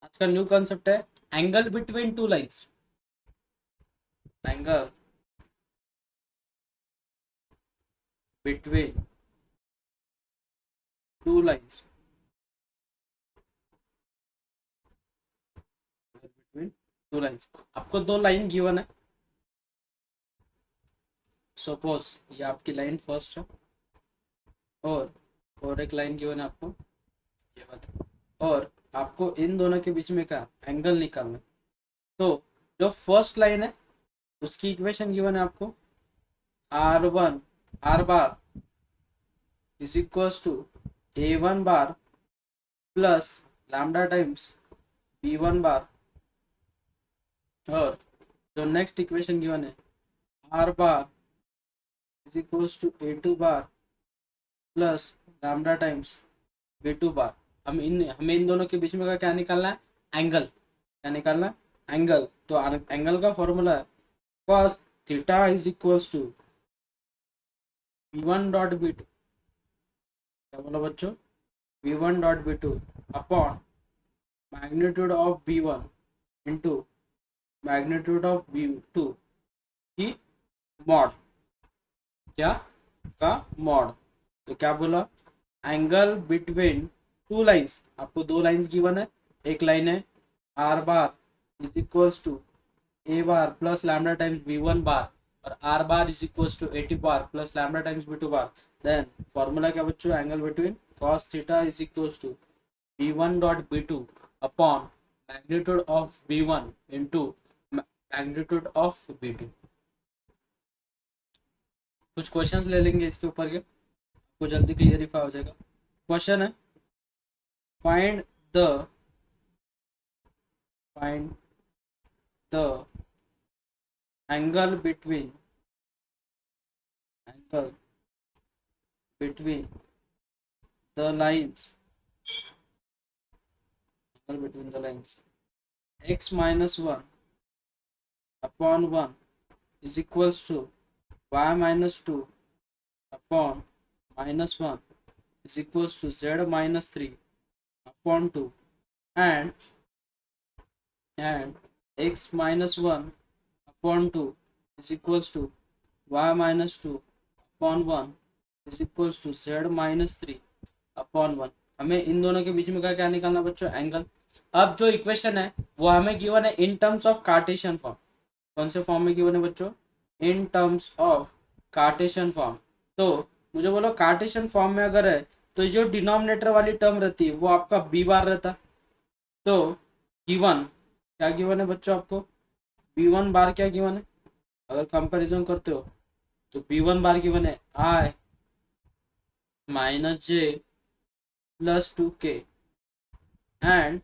आज का new concept है angle between two lines. Angle between two lines. Between two lines, आपको दो लाइन गिवन है। सपोज ये आपकी लाइन फर्स्ट है और एक लाइन गिवन है आपको, ये वाली। और आपको इन दोनों के बीच में का एंगल निकालना है। तो जो फर्स्ट लाइन है उसकी इक्वेशन गिवन है आपको, R1 R bar is equals to A1 bar plus lambda times B1 bar. और जो नेक्स्ट इक्वेशन गिवन है R bar is equals to A2 bar plus lambda times B2 bar. हमें इन दोनों के बीच में का क्या निकालना है, एंगल। क्या निकालना है, एंगल। तो एंगल का फॉर्मूला है cos theta is equals to V1 dot B2। क्या बोला बच्चों, V1 dot B2 upon magnitude of B1 into magnitude of B2 की मॉड। क्या का मॉड। तो क्या बोला, एंगल बिटवीन टू लाइंस। आपको दो लाइंस गिवन है, एक लाइन है R bar is equals to A bar plus lambda times B1 bar और R bar is equals to A2 bar plus lambda times B2 bar. Then formula क्या बच्चों, angle between cos theta is equals to B1 dot B2 upon magnitude of B1 into magnitude of B2। कुछ questions ले लेंगे इसके ऊपर के, आपको जल्दी क्लियरिफाई हो जाएगा। क्वेश्चन है find the find the angle between angle between the lines angle between the lines x minus 1 upon 1 is equals to y minus 2 upon minus 1 is equals to z minus 3 upon 2 and x minus 1 upon 2 is equals to y minus 2 upon 1 is equals to z minus 3 upon 1। हमें इन दोनों के बीच में का क्या निकालना बच्चों, angle. अब जो इक्वेशन है वो हमें गिवन है in terms of Cartesian form. कौन से फॉर्म में गिवन है बच्चों, in terms of Cartesian form. तो मुझे बोलो कार्टेशियन फॉर्म में अगर है तो जो डिनोमिनेटर वाली टर्म रहती है वो आपका बी बार रहता। तो गिवन क्या गिवन है बच्चों, आपको B1 बार क्या गिवन है, अगर कंपैरिजन करते हो तो B1 बार गिवन है I minus J plus 2k and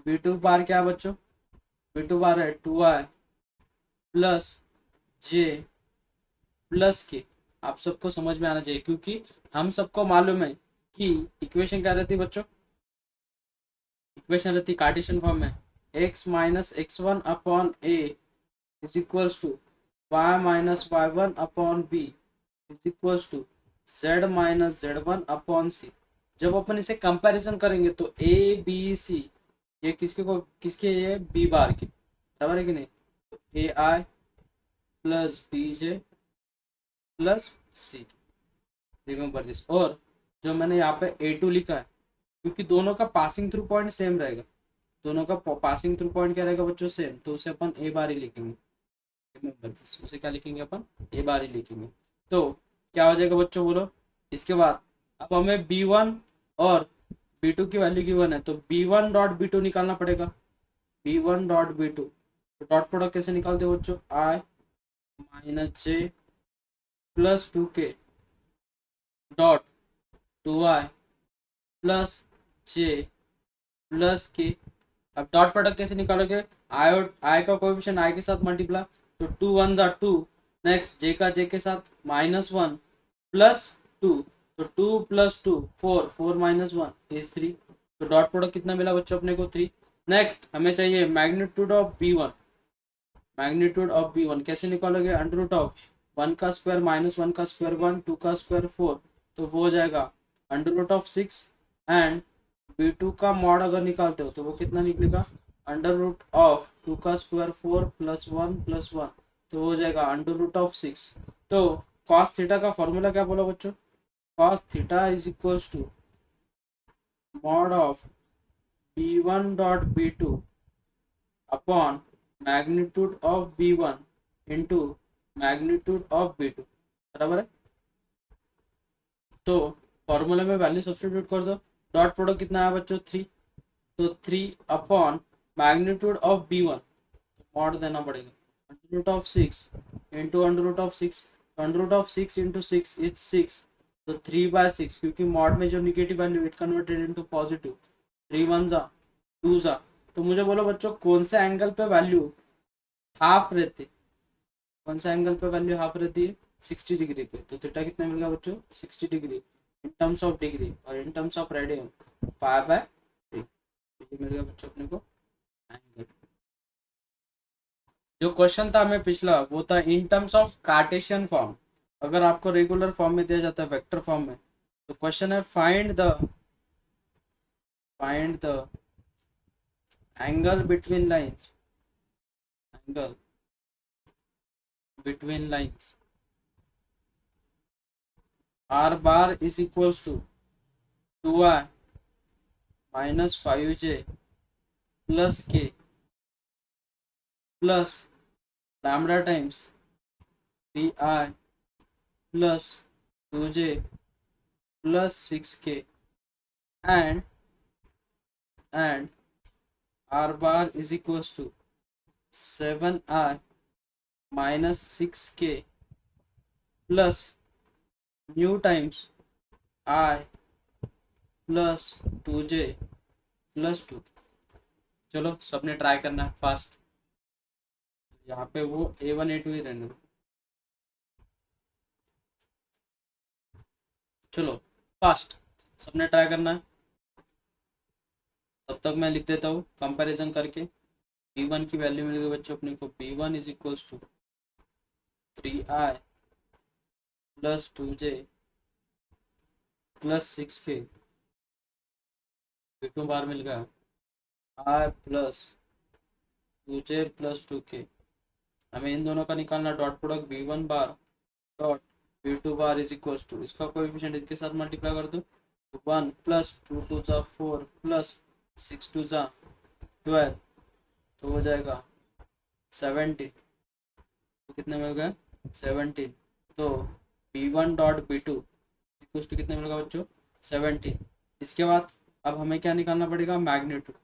B2 बार क्या बच्चों, B2 बार है 2i प्लस जे प्लस के। आप सबको समझ में आना चाहिए क्योंकि हम सबको मालूम है कि इक्वेशन क्या रहती है बच्चों, इक्वेशन रहती कार्टेशियन फॉर्म में x minus x1 upon a is equals to y minus y1 upon b is equals to z minus z1 upon c। जब अपन इसे कंपैरिजन करेंगे तो a b c ये किसके ये b बार के बराबर है कि नहीं। तो A I plus B J plus C, remember this. और जो मैंने यहाँ पे A2 लिखा है क्योंकि दोनों का पासिंग थ्रू पॉइंट सेम रहेगा, दोनों का पासिंग थ्रू पॉइंट क्या रहेगा बच्चों, सेम। तो उसे अपन ए बार ही लिखेंगे, रिमेंबर दिस। उसे क्या लिखेंगे अपन, ए बार ही लिखेंगे। तो क्या हो जाएगा बच्चों बोलो। इसके बाद अब हमें B1 और B2 की वैल्यू गिवन है तो B1 डॉट B2 निकालना पड़ेगा। B1 डॉट B2 तो डॉट प्रोडक्ट कैसे निकालते हो बच्चों, I minus J plus 2k dot 2i plus J plus के। अब डॉट प्रोडक्ट कैसे निकालोगे, आई और आई का कोएफिशिएंट आई के साथ मल्टीप्लाई, तो 2 1 जा 2, नेक्स्ट जे का जे के साथ माइनस 1 प्लस 2, तो 2 प्लस 2 4 4 माइनस 1 इज 3। तो डॉट प्रोडक्ट कितना मिला बच्चों अपने को 3। नेक्स्ट हमें चाहिए magnitude of B1। Magnitude of B1 कैसे निकालोगे, अंडर रूट ऑफ 1 का स्क्वायर माइनस 1 का स्क्वायर 1 2 का स्क्वायर 4, तो वो हो जाएगा under root of 6 and B2 का मॉड अगर निकालते हो तो वो कितना निकलेगा, अंडर रूट ऑफ 2 का स्क्वायर 4 प्लस 1 तो हो जाएगा अंडर रूट ऑफ 6। तो कॉस थीटा का फॉर्मूला क्या बोला बच्चों, cos theta is equals to mod of B1 dot B2 upon magnitude of B1 into magnitude of B2, बराबर है। तो फॉर्मूले में वैल्यू सब्स्टिट्यूट कर दो, डॉट प्रोडक्ट कितना है बच्चों 3, तो 3 upon magnitude of B1 mod देना पड़ेगा under root of 6 into under root of 6, under root of 6 into 6 is 6, तो 3/6 क्योंकि मॉड में जो negative value it converted into positive, 3 1 जा 2 जा। तो मुझे बोलो बच्चों कौन से एंगल पे वैल्यू हाफ रहती, कौन सा एंगल पे वैल्यू हाफ रहती है 60 डिग्री पे, तो थीटा कितना मिलेगा बच्चों 60 degree in terms of degree, और इन टर्म्स ऑफ रेडियन पाई/3 ये मिलेगा बच्चों अपने को एंगल। जो क्वेश्चन था हमें पिछला वो था in terms of Cartesian form, अगर आपको रेगुलर फॉर्म में दिया जाता है वेक्टर फॉर्म में, तो क्वेश्चन है find the angle between lines, angle between lines r bar is equals to 2i minus 5j plus k plus lambda times 3i plus 2j plus 6k and r bar is equals to 7i minus 6k plus mu times I plus 2j plus 2। चलो सबने try करना है fast, यहाँ पे वो A1 A2 ही रहने दो। चलो फास्ट सबने ट्राई करना है, तब तक मैं लिख देता हूँ कंपैरिजन करके। B1 की वैल्यू मिल गई बच्चों अपने को, B1 is equals to 3i plus 2j plus 6k, B2 bar मिल गया i plus 2j plus 2k। हमें इन दोनों का निकालना dot product B1 bar dot B2 bar is equals to, इसका कोएफिशिएंट इसके साथ मल्टीप्लाई कर दो, 1 प्लस 2 2 जा 4 प्लस 6 2 जा 12, तो हो जाएगा 17, तो कितने मिल गए 17। तो B1 dot B2 equals to कितने मिलेगा बच्चों 17। इसके बाद अब हमें क्या निकालना पड़ेगा मैग्नीट्यूड,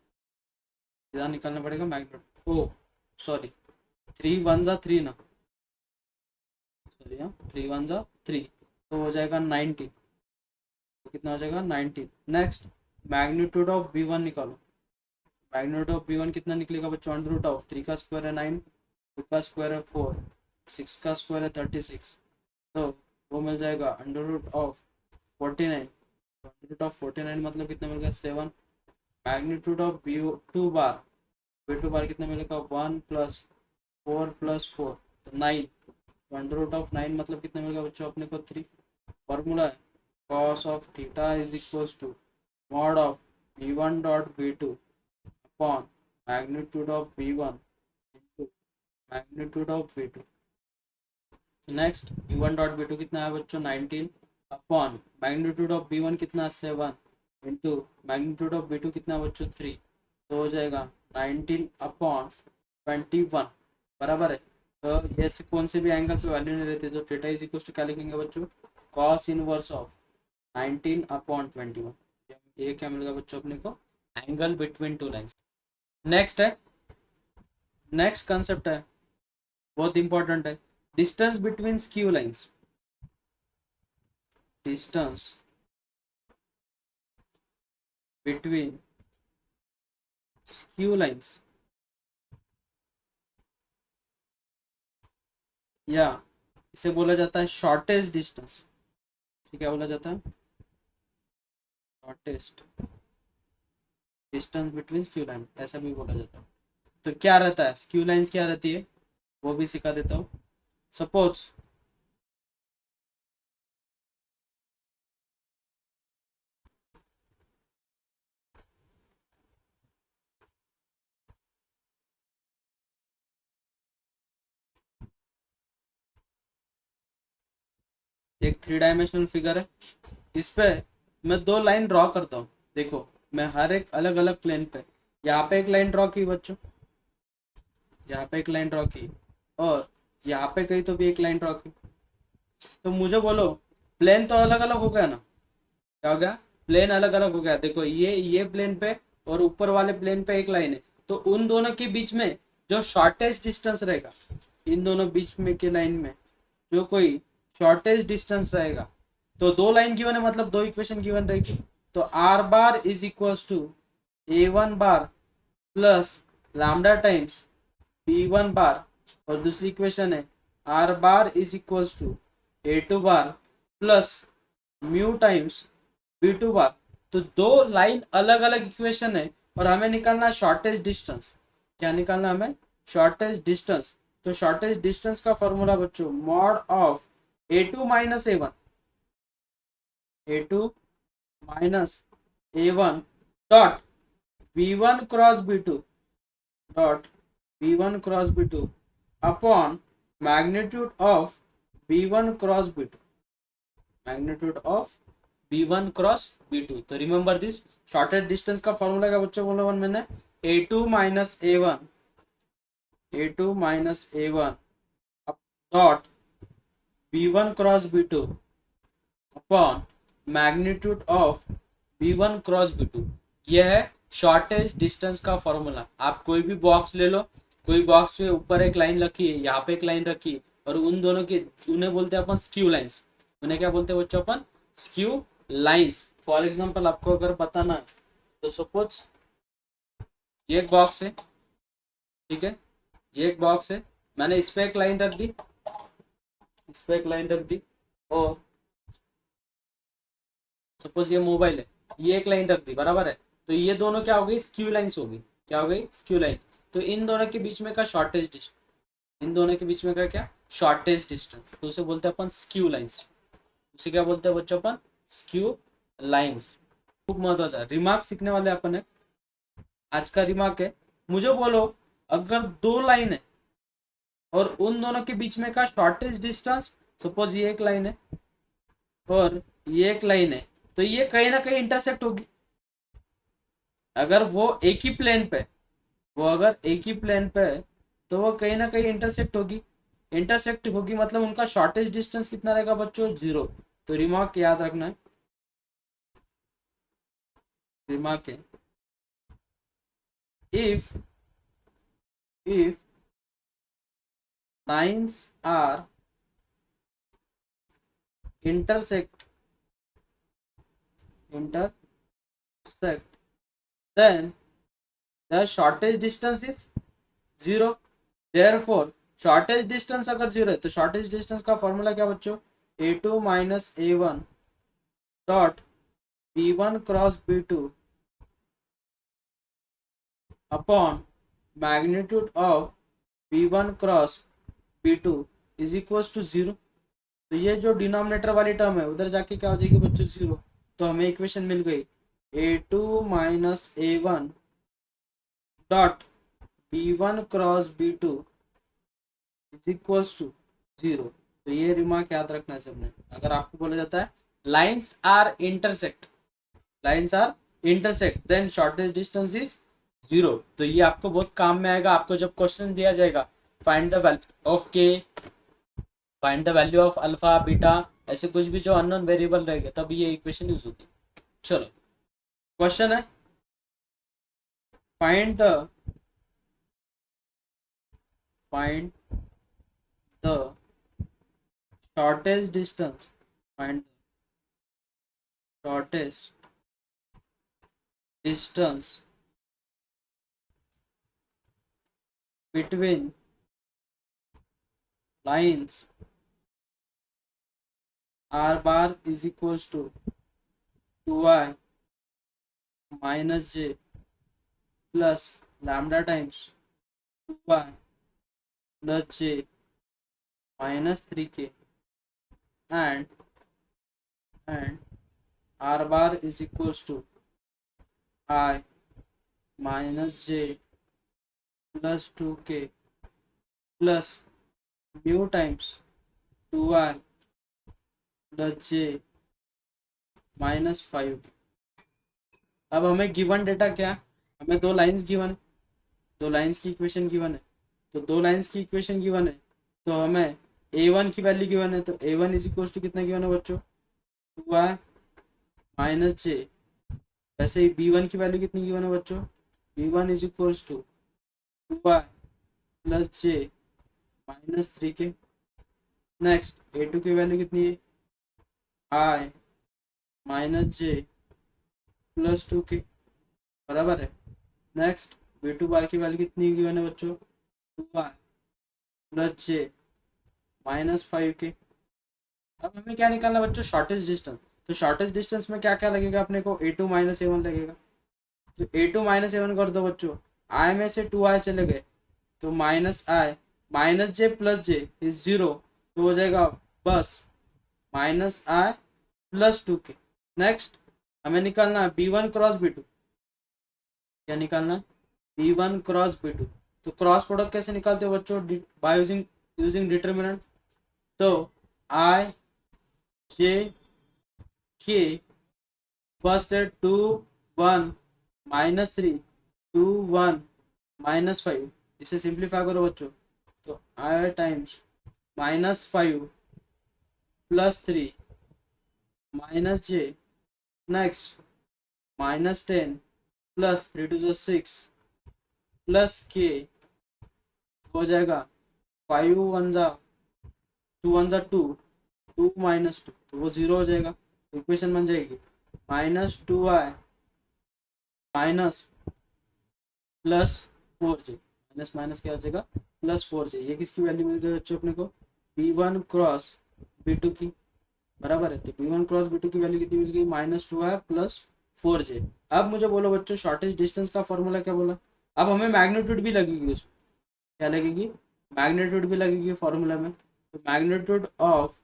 इधर निकालना पड़ेगा मैग्नीट्यूड, ओ सॉरी 3 1 जा 3 ना, सॉरी हाँ 3 1 जा 3, तो हो जाएगा 19, तो कितना हो जाएगा 19। नेक्स्ट मैग्नीट्यूड ऑफ B1 निकालो, मैग्नीट्यूड ऑफ B1 कितना निकलेगा बच्चों, अंडर रूट ऑफ 3 का स्क्वायर है 9, 2 का स्क्वायर है 4, 6 का स्क्वायर है 36, तो वो मिल जाएगा under root of 49, under root of 49 मतलब कितना मिल गया 7। Magnitude of B2 bar, B2 बार कितना मिलेगा 1 प्लस 4 प्लस 4 तो 9, अंडर रूट ऑफ 9 मतलब कितना मिलेगा बच्चों अपने को 3। फॉर्मूला है cos of theta is equals to mod of B1 dot B2 upon magnitude of B1 into magnitude of B2। Next B1 dot B2 कितना है बच्चों 19 अपॉन मैग्नीट्यूड ऑफ B1 कितना 7 इंटू मैग्नीट्यूड ऑफ B2 कितना बच्चों 3, तो हो जाएगा 19 upon 21, बराबर है। तो ये से कौन से भी एंगल पे वैल्यू नहीं रहती, तो थीटा इज इक्वल टू क्या लिखेंगे बच्चों cos इनवर्स ऑफ 19 अपॉन 21, ये क्या मिलेगा बच्चों अपने को angle between two lines. Next है, नेक्स्ट कंसेप्ट है बहुत इंपॉर्टेंट है, distance between skew lines, distance between skew lines, या इसे बोला जाता है शॉर्टेस्ट डिस्टेंस, इसे क्या बोला जाता है shortest distance between skew line, ऐसा भी बोला जाता है। तो क्या रहता है स्क्यू लाइंस क्या रहती है वो भी सिखा देता हूँ। सपोज एक 3 डायमेंशनल फिगर है। इस पे मैं 2 लाइन ड्रॉ करता हूँ। देखो मैं हर एक अलग अलग प्लेन पे, यहाँ पे एक लाइन ड्रॉ की बच्चों, यहाँ पे एक लाइन ड्रॉ की, और यहाँ पे कहीं तो भी एक लाइन ड्रॉ की। तो मुझे बोलो प्लेन तो अलग अलग हो गया ना, क्या हो गया, प्लेन अलग अलग हो गया। देखो ये प्लेन पे और ऊपर वाले प्लेन पे एक लाइन है, तो उन दोनों के बीच में जो शॉर्टेस्ट डिस्टेंस रहेगा, इन दोनों बीच में के लाइन में जो कोई शॉर्टेस्ट डिस्टेंस रहेगा, तो 2 लाइन गिवन है मतलब 2 इक्वेशन गिवन रहेगी। तो R bar is equal to A1 bar plus lambda times B1 bar, और दूसरी इक्वेशन है R bar is equal to A2 bar plus mu times B2 bar. तो 2 लाइन अलग अलग इक्वेशन है और हमें निकालना है शॉर्टेस्ट डिस्टेंस। क्या निकालना है हमें, शॉर्टेस्ट डिस्टेंस। तो शॉर्टेस्ट डिस्टेंस का फॉर्मूला बच्चों mod of A2 minus A1, A2 minus A1 dot B1 cross B2 dot B1 cross B2 upon magnitude of B1 cross B2, magnitude of B1 cross B2। तो remember this, shortest distance का formula क्या बच्चों बोला one मैंने, A2 minus A1, A2 minus A1 dot B1 cross B2 upon magnitude of B1 cross B2। यह है shortest distance का formula. आप कोई भी बॉक्स ले लो, कोई बॉक्स पे ऊपर एक लाइन रखी है, यहाँ पे एक लाइन रखी है, और उन दोनों के, उन्हें बोलते हैं अपन स्क्यू लाइंस। उन्हें क्या बोलते हैं बच्चों, अपन स्क्यू लाइंस। फॉर एग्जांपल आपको अगर बताना है तो सपोज ये एक बॉक्स है, ठीक है, ये एक बॉक्स है, मैंने इस पे एक लाइन रख दी, इस पे एक लाइन रख दी, और सपोज ये मोबाइल है, ये एक लाइन रख दी, बराबर है। तो ये दोनों क्या हो गई, स्क्यू लाइंस हो गई। क्या हो गई, स्क्यू लाइन। तो इन दोनों के बीच में का शॉर्टेज डिस्टेंस, इन दोनों के बीच में का क्या, शॉर्टेज डिस्टेंस, तो उसे बोलते हैं अपन स्क्यू लाइंस। उसे क्या बोलते हैं बच्चों अपन, स्क्यू लाइंस। खूब महत्वाचा है, रिमार्क सीखने वाले अपन है। आज का रिमार्क है, मुझे बोलो अगर 2 लाइन है और उन दोनों के बीच में का शॉर्टेज डिस्टेंस, सपोज ये एक लाइन है और ये एक लाइन है, तो ये कहीं ना कहीं इंटरसेक्ट होगी। अगर वो एक ही प्लेन पे, वो अगर एक ही प्लेन पे है, तो वो कहीं ना कहीं इंटरसेक्ट होगी। इंटरसेक्ट होगी मतलब उनका शॉर्टेज डिस्टेंस कितना रहेगा बच्चों, 0। तो रिमार्क याद रखना है, रिमार्क है, if lines are intersect then the shortest distance is 0। therefore shortage distance अगर 0 है तो शॉर्टेज डिस्टेंस का फॉर्मूला क्या बच्चों, A2 minus A1 dot B1 cross B2 upon magnitude of B1 cross B2 is equal to 0। तो ये जो denominator वाली टर्म है उधर जाके क्या हो जाएगी बच्चों, 0। तो हमें इक्वेशन मिल गई A2 minus A1 dot B1 cross B2 is equal to 0। तो ये रिमार्क याद रखना है सबने। अगर आपको बोला जाता है lines are intersect, lines are intersect then shortage distance is 0, तो ये आपको बहुत काम में आएगा। आपको जब क्वेश्चन दिया जाएगा फाइंड द वैल्यू ऑफ के, find the value of alpha beta, ऐसे कुछ भी जो अननोन वेरिएबल रहेगा, तब ये इक्वेशन यूज होती है। चलो क्वेश्चन है, find the shortest distance, find the shortest distance between lines r bar is equals to 2i minus j plus lambda times 2i plus j minus 3k and r bar is equals to I minus j plus 2k plus mu times 2i plus J -5। अब हमें given data क्या, हमें दो lines given है, दो lines की equation given है। तो दो लाइंस की इक्वेशन गिवन है तो हमें a1 की वैल्यू गिवन है, तो a1 इज इक्वल टू कितना गिवन है बच्चों, 2y माइनस जे। वैसे ही b1 की वैल्यू कितनी गिवन है बच्चों, b1 is equal to 2y plus J -3 K. Next a2 की वैल्यू कितनी है, i माइनस जे +2 के, बराबर है। नेक्स्ट b2 बार की वैल्यू कितनी गिवन है बच्चों, 2y प्लस जे -5 के। अब हमें क्या निकालना है बच्चों, शॉर्टेज डिस्टेंस। तो शॉर्टेज डिस्टेंस में क्या क्या लगेगा अपने को, a2 माइनस a1 लगेगा। तो a2 माइनस a1 कर दो बच्चों, i में से 2i चले गए तो -i minus J plus J is 0, तो हो जाएगा बस -i +2 के। नेक्स्ट हमें निकालना है b1 क्रॉस b2। क्या निकालना है, b1 क्रॉस b2। तो क्रॉस प्रोडक्ट कैसे निकालते हो बच्चों, बाय यूजिंग डिटर्मिनेंट। तो i जे के फर्स्ट है 2 1 -3 2 1 -5, इसे सिंप्लीफाई करो बच्चों। तो i times -5 +3 -j, next -10 +3 to 6 plus के हो जाएगा 5 1 जा 2 1 जा 2 2 -2, तो वो 0 हो जाएगा। इक्वेशन बन जाएगी -2i minus +4j, minus minus क्या हो जाएगा +4j। ये किसकी वैल्यू मिल गई बच्चों अपने को, b1 क्रॉस b2 की, बराबर है। तो b1 क्रॉस b2 की वैल्यू कितनी मिल गई, -2i +4j। अब मुझे बोलो बच्चों शॉर्टेज डिस्टेंस का फॉर्मूला क्या बोला। अब हमें मैग्नीट्यूड भी लगेगी उसमें, क्या लगेगी, मैग्नीट्यूड भी लगेगी फॉर्मूला में। तो magnitude of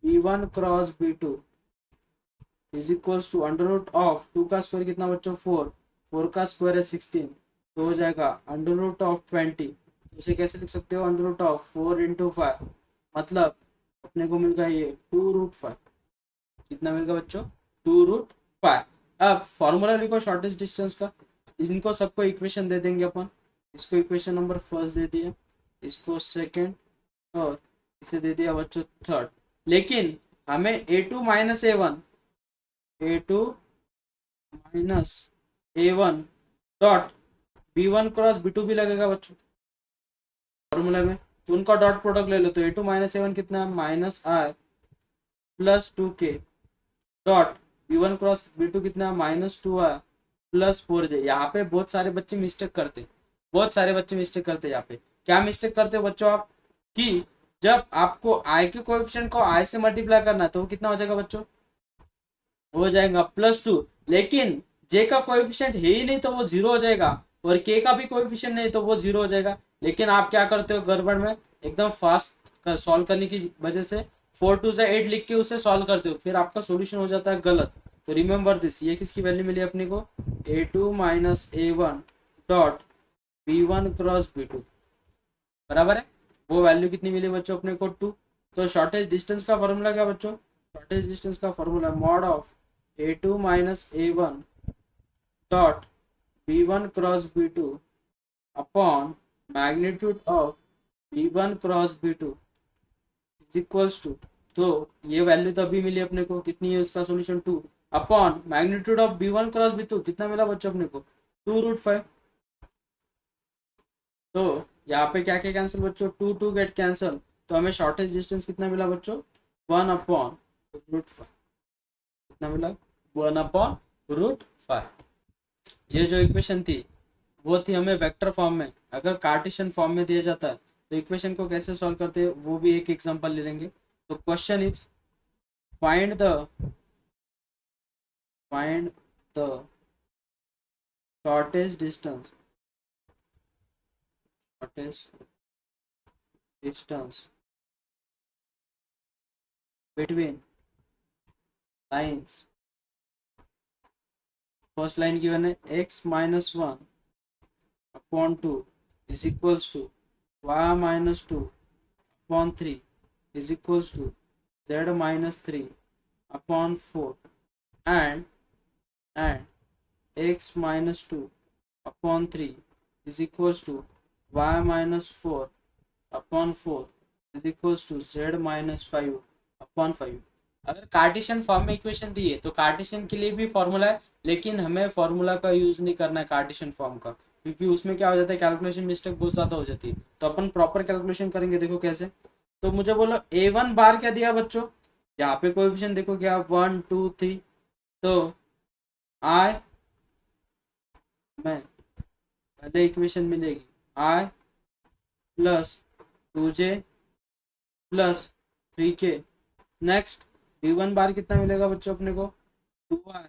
b1 cross b2 is equals to under root of 2 का स्क्वायर कितना बच्चों 4, 4 का स्क्वायर है 16, तो हो जाएगा अंडर रूट ऑफ 20। तो इसे कैसे लिख सकते हो, अंडर रूट ऑफ 4 × 5, मतलब अपने को मिल गया ये 2√5। कितना मिल गया बच्चों, 2√5। अब फॉर्मूला लिखो शॉर्टेज डिस्टेंस का, इनको सबको इक्वेशन दे देंगे अपन। इसको इक्वेशन नंबर फर्स्ट दे दिया, इसको सेकंड, और इसे दे दिया बच्चों थर्ड। लेकिन हमें a2 minus a1 dot b1 cross b2 भी लगेगा बच्चों फॉर्मूला में। तो उनका डॉट प्रोडक्ट ले लो, तो a2 माइनस a1 कितना है, -i +2k dot b1 cross b2 कितना है, -2i +4j। यहाँ पे बहुत सारे बच्चे मिस्टेक करते, बहुत सारे बच्चे मिस्टेक करते यहाँ पे। क्या मिस्टेक करते हो बच्चों आप, कि जब आपको i के कोएफिशिएंट को i से मल्टीप्लाई करना है तो वो कितना हो जाएगा बच्चों, हो जाएगा +2। लेकिन j का कोएफिशिएंट है ही नहीं तो वो 0 हो जाएगा, और k का भी कोएफिशिएंट नहीं तो वो 0 हो जाएगा। लेकिन आप क्या करते हो गड़बड़ में, एकदम फास्ट सॉल्व करने की वजह से 4 2 से 8 लिख के उसे सॉल्व करते हो, फिर आपका सॉल्यूशन हो जाता है गलत। तो रिमेंबर दिस, ये किसकी वैल्यू मिली अपने को, a2 minus a1 dot b1 cross b2, बराबर है। वो वैल्यू कितनी मिली बच्चों अपने को 2। तो शॉर्टेज डिस्टेंस का फॉर्मूला क्या बच्चों, शॉर्टेज डिस्टेंस का formula mod of a2 minus a1 dot b1 cross b2 upon magnitude of b1 cross b2 is equals to. तो ये वैल्यू तो अभी मिली अपने को, कितनी है उसका solution 2 upon magnitude of b1 cross b2 कितना मिला बच्चों अपने को 2√5। तो यहाँ पे क्या क्या कैंसिल बच्चों, 2 2 गेट कैंसिल, तो हमें शॉर्टेज डिस्टेंस कितना मिला बच्चों 1/√5। कितना मिला 1/√5। ये जो इक्वेशन थी वो थी हमें वेक्टर फॉर्म में। अगर कार्टेशियन फॉर्म में दिया जाता है तो इक्वेशन को कैसे सॉल्व करते हैं वो भी एक एग्जांपल ले लेंगे। तो question is find the shortage distance between lines. First line given है x minus 1 upon 2 is equals to y minus 2 upon 3 is equals to z minus 3 upon 4 and x minus 2 upon 3 is equals to y minus 4 upon 4 is equals to z minus 5 upon 5। अगर Cartesian form में equation दी है तो Cartesian के लिए भी formula है, लेकिन हमें फॉर्मूला का यूज नहीं करना है कार्टेशियन फॉर्म का, क्योंकि उसमें क्या हो जाता है, कैलकुलेशन मिस्टेक बहुत ज्यादा हो जाती है। तो अपन प्रॉपर कैलकुलेशन करेंगे, देखो कैसे। तो मुझे बोलो a1 बार क्या दिया बच्चों, यहाँ पे कोएफिशिएंट देखो क्या 1 2 3, तो i में पहले इक्वेशन मिलेगी i plus 2j plus 3k। Next b1 बार कितना मिलेगा बच्चों अपने को 2i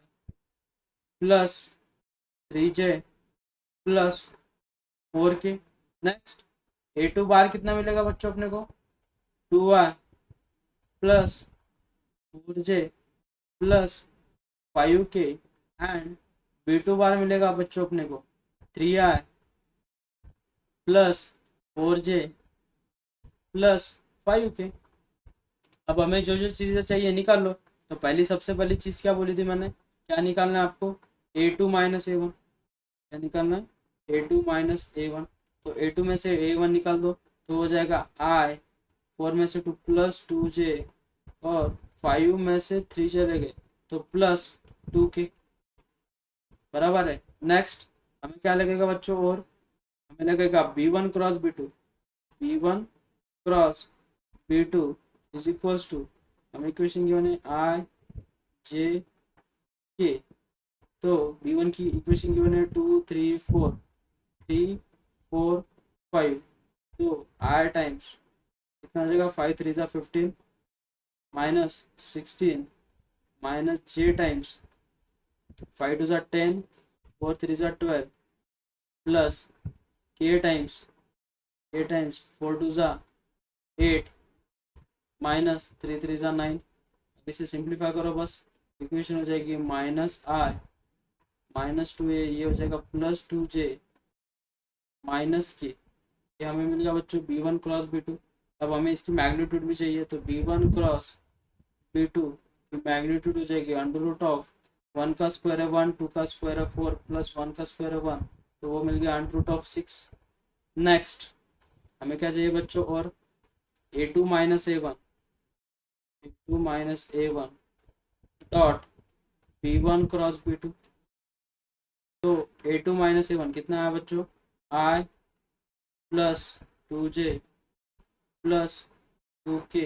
plus 3j plus 4k। Next a2 बार कितना मिलेगा बच्चों अपने को 2i plus 4j plus 5k and b2 बार मिलेगा बच्चों अपने को 3i plus 4j plus 5k। अब हमें जो जो चीज़ें चाहिए निकाल लो। तो पहली सबसे पहली चीज़ क्या बोली थी मैंने, क्या निकालना है आपको a2 माइनस a1, क्या निकालना है a2 माइनस a1। तो a2 में से a1 निकाल दो तो हो जाएगा i, 4 में से 2 प्लस 2j और 5 में से 3 चले गए तो प्लस 2k, बराबर है। नेक्स्ट हमें क्या लगेगा बच्चों, और हमें लगेगा b1 cross b2, b1 cross b2 is equals to, हमें इक्वेशन गिवन है i j k। तो b1 की इक्वेशन गिवन है 2 3 4 3 4 5, तो i टाइम्स कितना हो जाएगा 5 3 जा 15 माइनस 16 माइनस j टाइम्स 5 2 जा 10 4 3 जा 12 प्लस k टाइम्स 4 2 जा 8 माइनस 3 3 जा 9। इसे सिंप्लीफाई करो बस, इक्वेशन हो जाएगी माइनस i माइनस 2a, ये हो जाएगा प्लस 2j माइनस के, ये हमें मिल गया बच्चों b1 क्रॉस b2। अब हमें इसकी मैग्नीट्यूड भी चाहिए, तो b1 क्रॉस b2 की मैग्नीट्यूड हो जाएगी अंडर रूट ऑफ 1 का स्क्वायर है 1, 2 का स्क्वायर है 4 प्लस 1 का स्क्वायर है 1, तो वो मिल गया अंडर रूट ऑफ 6। नेक्स्ट हमें क्या चाहिए बच्चों, और a2 minus a1, a2 minus a1 dot b1 cross b2। तो a2 माइनस a1 कितना है बच्चों, i plus 2j plus 2k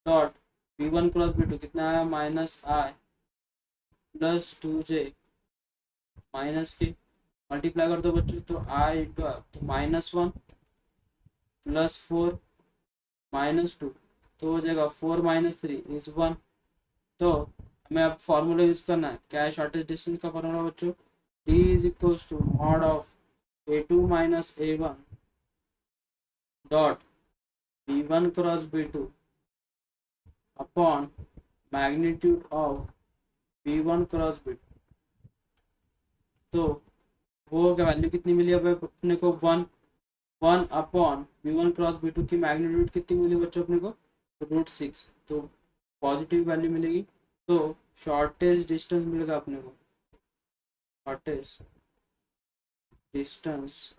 dot b1 cross b2 कितना है minus i plus 2j minus के, मल्टीप्लाई कर दो बच्चों, तो i इंटू तो -1 प्लस 4 -2, तो हो जाएगा 4 माइनस 3 इज 1। तो हमें अब फॉर्मूला यूज करना है, क्या है शॉर्टेस्ट डिस्टेंस का फॉर्मूला बच्चों, d is equals to mod of a2 minus a1 dot b1 cross b2 upon magnitude of b1 cross b2। तो वो क्या वैल्यू कितनी मिली अब अपने को 1 अपॉन b1 क्रॉस b2 की मैग्नीट्यूड कितनी मिली बच्चों अपने को √6, तो पॉजिटिव वैल्यू मिलेगी। तो शॉर्टेस्ट डिस्टेंस मिलेगा अपने को, shortest distance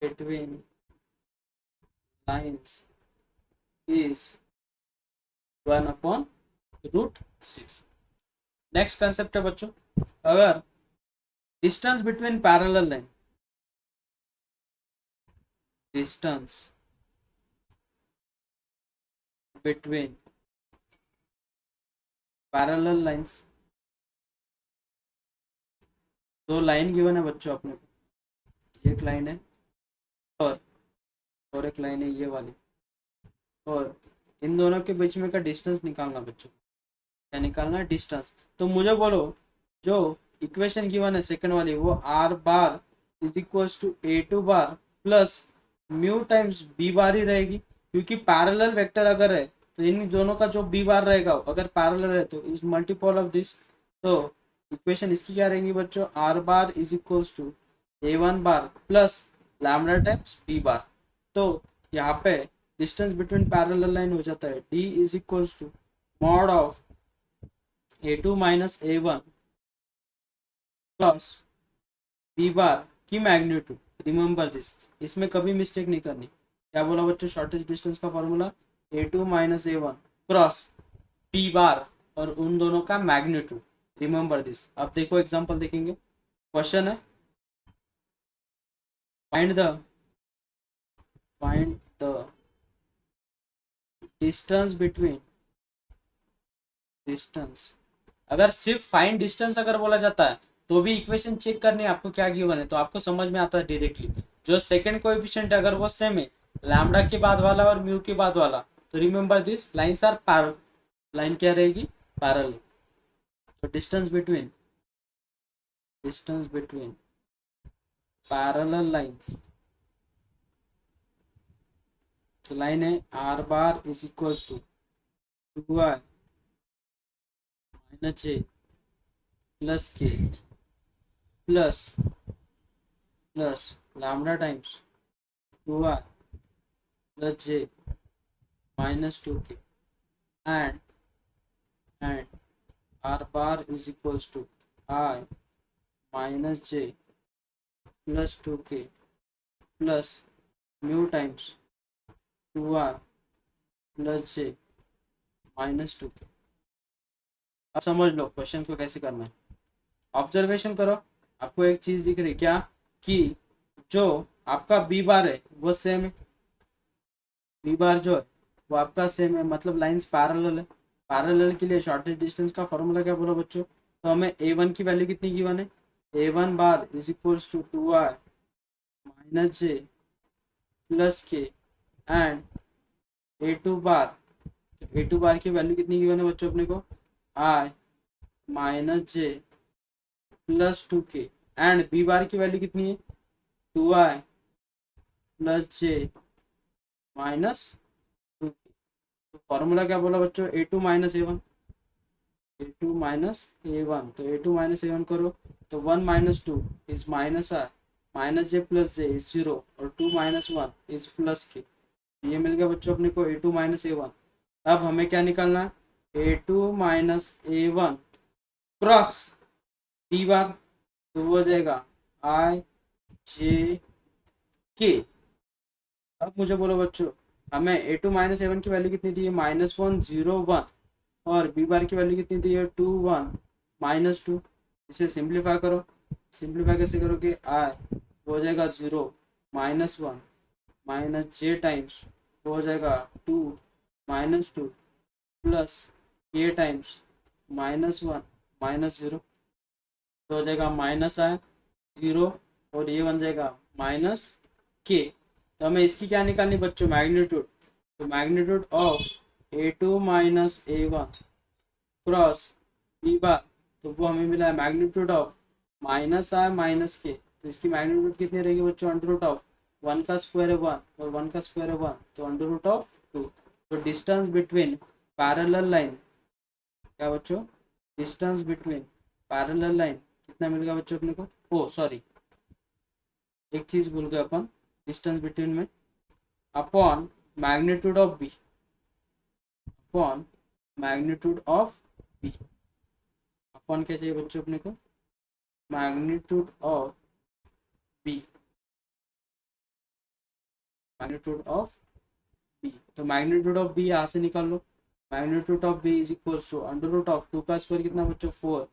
between lines is 1 upon √6। Next concept है बच्चों, अगर distance between parallel line, distance between parallel lines, दो लाइन गिवन है बच्चों अपने को, एक लाइन है और एक लाइन है ये वाली, और इन दोनों के बीच में का डिस्टेंस निकालना बच्चों, क्या निकालना है डिस्टेंस। तो मुझे बोलो जो इक्वेशन गिवन है सेकंड वाली, वो R bar is equals to a2 bar plus mu times b bar ही रहेगी, क्योंकि पैरेलल वेक्टर अगर है तो इन दोनों का जो b बार रहेगा अगर पैरेलल है तो इज मल्टीपल ऑफ दिस। तो इक्वेशन इसकी क्या रहेगी बच्चों, R bar is equals to a1 bar plus lambda times b bar. तो यहाँ पे डिस्टेंस बिटवीन पैरेलल लाइन हो जाता है d is equals to mod of a2 minus a1 plus b bar की मैग्नीट्यूड। रिमेंबर दिस, इसमें कभी mistake नहीं करनी। क्या बोला बच्चों, शॉर्टेज डिस्टेंस का formula a2 minus a1 cross b बार और उन दोनों का मैग्नीट्यूड। Remember this. अब देखो एग्जांपल देखेंगे। क्वेश्चन है find the distance between distance. अगर सिर्फ फाइंड डिस्टेंस अगर बोला जाता है तो भी इक्वेशन चेक करनी है आपको क्या गिवन है, तो आपको समझ में आता है डायरेक्टली। जो सेकंड कोएफिशिएंट है अगर वो सेम है, लैम्डा के बाद वाला और म्यू के बाद वाला, तो remember this lines are parallel. Line क्या रहेगी, पैरेलल। तो डिस्टेंस बिटवीन पैरेलल लाइंस, तो लाइन है R bar is equals to 2i minus J plus K plus plus lambda times 2i plus J minus 2k and r bar is equals to I minus j plus 2k plus mu times 2i plus j minus 2k। अब समझ लो question को कैसे करना है। Observation करो, आपको एक चीज दिख रही क्या, कि जो आपका बी बार है वो सेम है, बी बार जो है वो आपका सेम है, मतलब लाइंस पैरेलल है। पैरेलल के लिए शॉर्टेज डिस्टेंस का फॉर्मूला क्या बोला बच्चों, तो हमें a1 की वैल्यू कितनी गिवन है, a1 bar is equals to 2i minus J plus k and a2 bar की वैल्यू कितनी गिवन है बच्चों अपने को, i minus J plus 2k and b bar की वैल्यू कितनी है 2i plus J minus 2k। तो फॉर्मूला क्या बोला बच्चों, a2 minus a1, a2 minus a1, तो a2 माइनस a1 करो तो 1 minus 2 is minus i minus J plus J is 0 और 2 माइनस 1 इज प्लस के। ये मिल गया बच्चों अपने को a2 माइनस a1। अब हमें क्या निकालना है, a2 minus a1 cross b bar, तो वो हो जाएगा i j k। अब मुझे बोलो बच्चों, हमें a2 माइनस a1 की वैल्यू कितनी दी है, -1 0 1, और b बार की वैल्यू कितनी दी है 2 1 -2। इसे सिंप्लीफाई करो, सिंप्लीफाई कैसे करोगे, i हो जाएगा 0 -1 माइनस जे टाइम्स हो जाएगा 2 -2 प्लस के टाइम्स -1 -0, तो हो जाएगा माइनस i 0 और ये बन जाएगा माइनस के। तो हमें इसकी क्या निकालनी बच्चों, मैग्नीट्यूड। तो magnitude of a2 minus a1 cross b bar, तो वो हमें मिला है magnitude of minus i minus के। तो इसकी मैग्नीट्यूड कितनी रहेगी बच्चों, अंडर रूट ऑफ 1 का स्क्वायर है 1 और 1 का स्क्वायर है 1, तो अंडर रूट ऑफ 2। तो डिस्टेंस बिटवीन पैरेलल लाइन क्या बच्चों, डिस्टेंस बिटवीन पैरेलल लाइन कितना मिलेगा बच्चों अपने को, ओ सॉरी एक चीज भूल गए अपन, डिस्टेंस बिटवीन में upon magnitude of B, upon magnitude of B, upon क्या चाहिए बच्चों अपने को, magnitude of B, magnitude of B. तो मैग्नीट्यूड ऑफ बी यहाँ से निकाल लो, magnitude of B is equal to under root of 2 का स्क्वायर कितना बच्चों 4,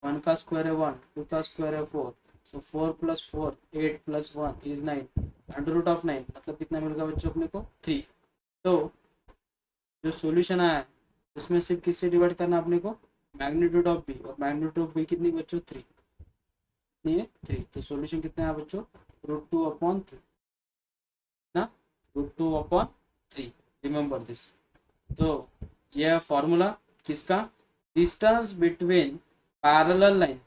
1 का स्क्वायर है 1, 2 का स्क्वायर है 4, तो 4 plus 4 8 plus 1 is 9, under root of 9 मतलब कितना मिलेगा बच्चों अपने को 3। तो जो सॉल्यूशन आया है उसमें सिर्फ किससे डिवाइड करना अपने को, मैग्नीट्यूड ऑफ बी, और मैग्नीट्यूड ऑफ बी कितनी बच्चों 3, कितनी है 3। तो सॉल्यूशन कितना है बच्चों, √2/3 ना, √2/3। Remember this. तो यह फॉर्मूला किसका, distance between parallel line,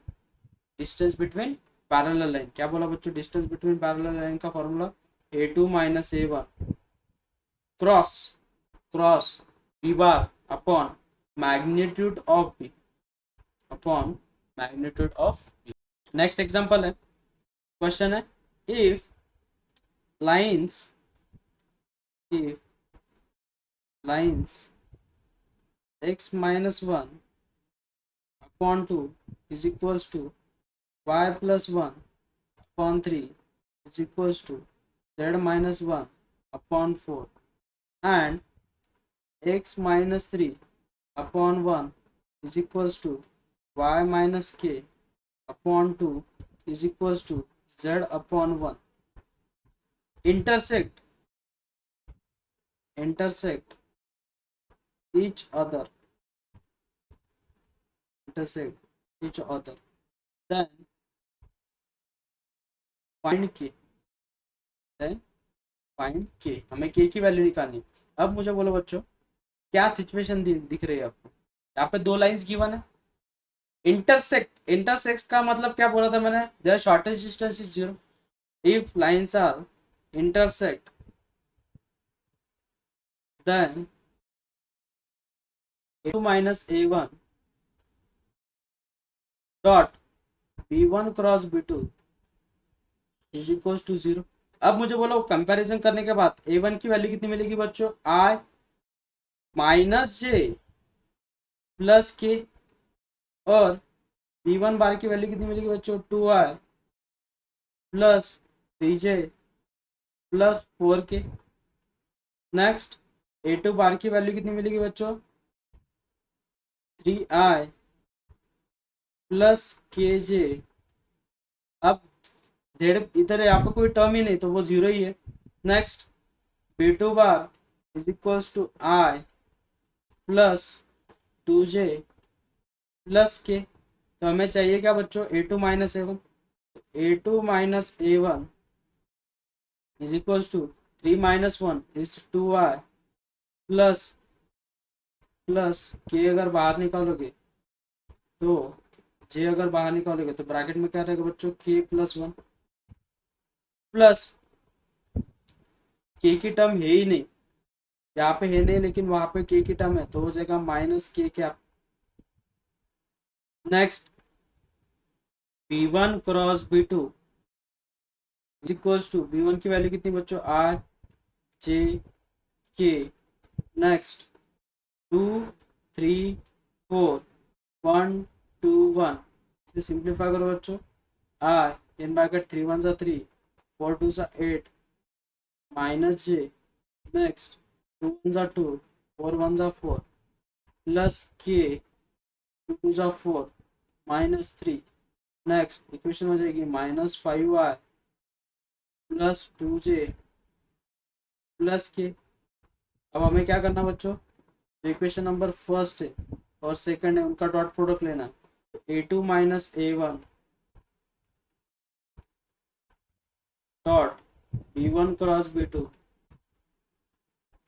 distance between parallel line क्या बोला बच्चों, डिस्टेंस बिटवीन पैरेलल लाइन का formula a2 minus a1 cross cross b bar upon magnitude of b, upon magnitude of b। Next example है, question है, if lines lines x minus 1 upon 2 is equals to y plus 1 upon 3 is equals to z minus 1 upon 4 and x minus 3 upon 1 is equals to y minus k upon 2 is equals to z upon 1. Intersect each other, then find k, हमें k की value निकालनी. अब मुझे बोलो बच्चों, क्या situation दिख रही है आपको? यहाँ पे दो लाइंस गिवन है. इंटरसेक्ट का मतलब क्या बोला था मैंने? There shortest distance is 0. If lines are intersect then a2 minus a1 dot b1 cross b2 is equals to 0. अब मुझे बोलो कंपैरिजन करने के बाद a1 की वैल्यू कितनी मिलेगी बच्चों? i माइनस जे प्लस के, और b1 बार की वैल्यू कितनी मिलेगी बच्चों? 2i plus 3j plus 4k. Next a2 bar की वैल्यू कितनी मिलेगी बच्चों? 3i plus kj. अब z इधर यहाँ पे कोई टर्म ही नहीं तो वो 0 ही है. Next b2 bar is equals to i plus 2j plus k. तो हमें चाहिए क्या बच्चों? a2 minus a1. a2 minus a1 is equals to 3 minus 1 is 2i plus k. अगर बाहर निकालोगे तो j अगर बाहर निकालोगे तो ब्रैकेट में क्या रहेगा बच्चों? k प्लस 1 प्लस k की टर्म है ही नहीं, यहाँ पे है नहीं लेकिन वहां पे k की टर्म है तो हो जाएगा माइनस k क्या. Next b1 cross b2 is equals to b1 की वैल्यू कितनी बच्चों? i j k. नेक्स्ट 2 3 4 1 2 1 इसे सिंप्लीफाई करो बच्चों. i इन ब्रैकेट 3 1 जा 3 4 2 जा 8 माइनस j. नेक्स्ट 2 1 जा 2 4 1 जा 4 प्लस k 2 2 जा 4 माइनस 3. नेक्स्ट इक्वेशन हो जाएगी minus 5i plus 2j plus k. अब हमें क्या करना बच्चों? तो इक्वेशन नंबर फर्स्ट है और सेकंड है उनका डॉट प्रोडक्ट लेना है. तो a2 minus a1 dot b1 cross b2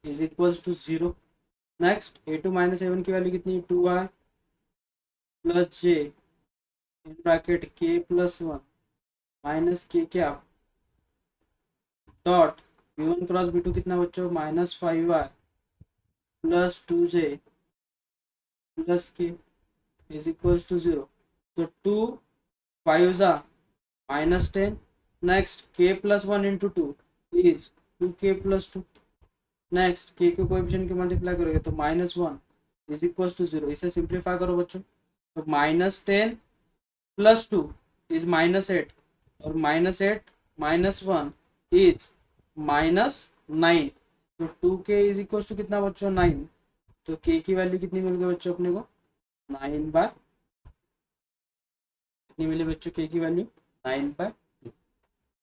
is equals to 0. Next a2 minus a1 की वैल्यू कितनी है? 2i plus j in bracket k plus 1 minus k क्या डॉट b1 क्रॉस b2 कितना बच्चों? Minus 5i plus 2j plus k is equals to 0. तो 2 5 जा minus 10. Next k plus 1 into 2 is 2k plus 2. Next k के coefficient के multiply करोगे तो minus 1 is equals to 0. इसे सिंप्लीफाई करो बच्चों. तो माइनस 10 प्लस 2 इज माइनस 8 और माइनस 8 माइनस 1 इज माइनस 9. तो 2k इज इक्वल टू कितना बच्चों? 9. तो k की वैल्यू कितनी मिल गई बच्चों अपने को? 9 बाय कितनी मिली बच्चों? k की वैल्यू 9 बाय